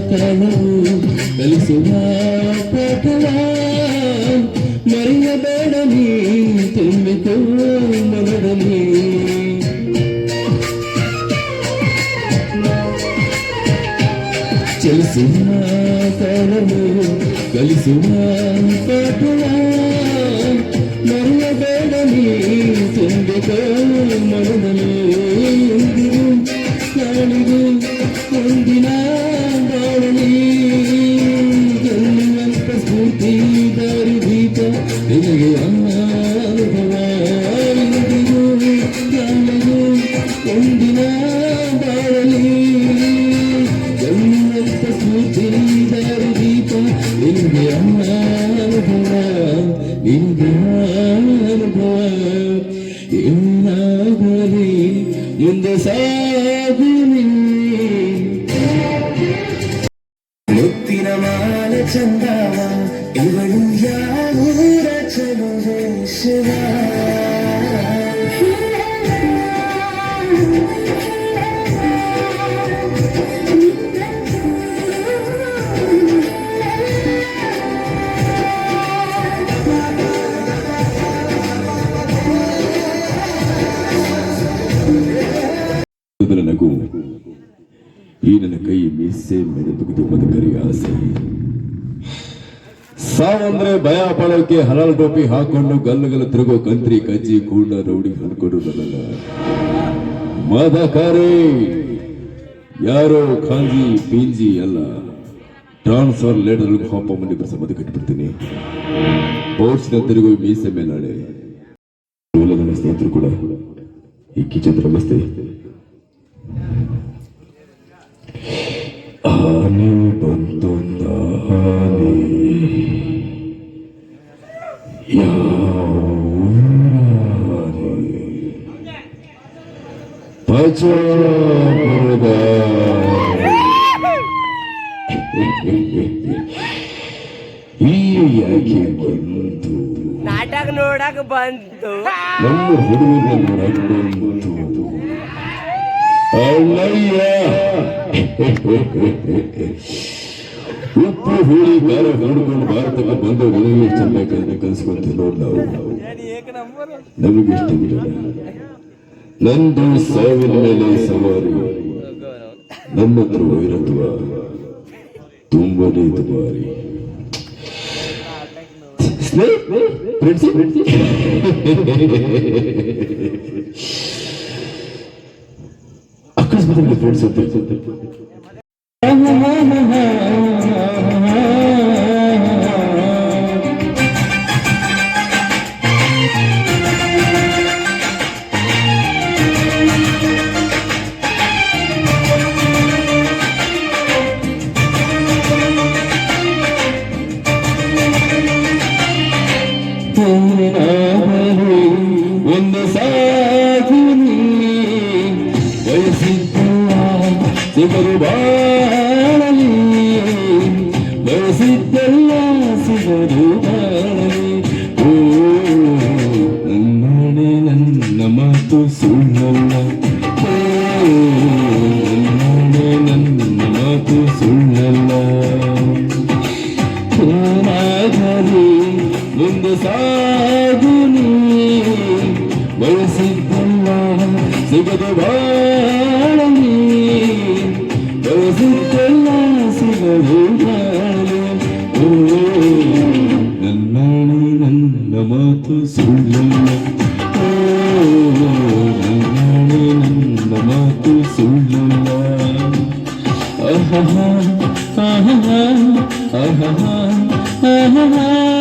ಕಾಲವು ಕಲಿಸುವ ಪಾಠವ ಮರೆಯಬೇಡ ನೀ ತುಂಬಿತು ಮನದಲ್ಲಿ ಚಲಿಸುವ ಕಾಲವು ಕಲಿಸುವ ಪಾಠವ ಮರೆಯಬೇಡ ನೀ ತುಂಬಿತು ಮನದಲ್ಲಿ ನಾಳಿಗೂ ಒಂದಿನ ಬಾಳಲಿ ಎನ್ನುವಂತ ಸ್ಫೂರ್ತಿ ದಾರಿ ದೀಪ ನಿನಗೆ ಅನುಭವ ಎಂದಿಗೂ ನಾಳಿಗೂ ಒಂದಿನ ಬಾಳಲಿ ಎನ್ನುವಂತ ಸ್ಫೂರ್ತಿ ದಾರಿ ದೀಪ ನಿನಗೆ ಅನುಭವ ನಿನಗೆ ಅನುಭವ ಏನಾಗಲಿ ಮುಂದೆ ಸಾಗುನಿ ಮುತ್ತಿನ ಮಾಲ ಚಂದವ ಇವಳು ಯಾವೂರ ಚಲುವೆ ಶಿವ ನಗು ಈ ನನ್ನ ಕೈ ಮೀಸೆ ಮೇಲೆ ತೆಗೆದು ಬದುಕರಿ ಆಸೆ ಸಾವಂದ್ರೆ ಭಯ ಪಡೋಕೆ ಹಲಾಲ್ ಟೋಪಿ ಹಾಕೊಂಡು ಗಲ್ಲಗಲ್ಲ ತಿರುಗೋ ಕಂತ್ರಿ ಕಜ್ಜಿ ಕೂಡ ರೌಡಿ ಅನ್ಕೊಂಡು ಬರಲ್ಲ ಮದಕಾರಿ ಯಾರೋ ಖಾಂಜಿ ಪೀಂಜಿ ಅಲ್ಲ ಟ್ರಾನ್ಸ್ಫರ್ ಲೇಡರ್ ಹಾಪ ಮಂದಿ ಬರ್ಸ ಬದುಕಟ್ಬಿಡ್ತೀನಿ ಪೌರ್ಸಿನ ತಿರುಗೋ ಮೀಸೆ ಮೇಲಾಳೆ ನನ್ನ ಸ್ನೇಹಿತರು ಕೂಡ ಈ ಕಿಚನ್ ನಮಸ್ತೆ ಆನೆ ಬಂದೊಂದ ಆನೆ ಯಾವೂರಾನೆ ಪಚಾಪುರದ ಈ ಯಾಕೆ ಬಂತು ನಾಟಕ ನೋಡಕ ಬಂತು ನಮ್ಮ ಹುಡುಗರ ನೋಡಕ ಬಂತು ಅಲ್ಲಯ್ಯ ಉಪ್ಪು ಹುಳಿ ಖಾರ ಹೊಡ್ಕೊಂಡು ಭಾರತಕ್ಕೆ ಬಂದ ಹುಡುಗಿ ಚೆನ್ನ ಕಲಿಸ್ಕೊಂತೀವಿ ನೋಡಿ ನಾವು ನಮಗೆ ಇಷ್ಟವಿಲ್ಲ ನಂದು ಸಾವಿನ ಮೇಲೆ ಸವಾರಿ ನನ್ನ ಹತ್ರ ವೈರತ್ವ ತುಂಬನೇ ದುಬಾರಿ ಅಕಸ್ಮಾತ್ ಫ್ರೆಂಡ್ಸ್ ಅಂತ ಒಂದು ಸಾಗುನಿ ಬಯಸಿದ್ದಲ್ಲ ಸಿಗರು ಬಾಳಲಿ ಬಯಸಿದ್ದಲ್ಲ ಸಿಗರು ಬಾಳಲಿ ಓ ನನ್ನಡೆ ನನ್ನ ಮಾತು ಸುಳ್ಳಲ್ಲ ಓ ನನ್ನಡೆ ನನ್ನ ಮಾತು ಸುಳ್ಳಲ್ಲ ಏನಾಗಲಿ ಮುಂದೆ ಸಾಗುನಿ ಬಯಸಿದ್ದಲ್ಲ ಸಿಗದು ಬಾಳಲಿ ಬಯಸಿದ್ದಲ್ಲ ಸಿಗದು ಬಾಳಲಿ ಓ ನನ್ನಣಿ ನನ್ನ ಮಾತು ಸುಳ್ಳಲ್ಲ ಓ ನನ್ನಣಿ ನನ್ನ ಮಾತು ಸುಳ್ಳಲ್ಲ ಆಹಾ ಆಹಾ ಆಹಾ ಆಹಾ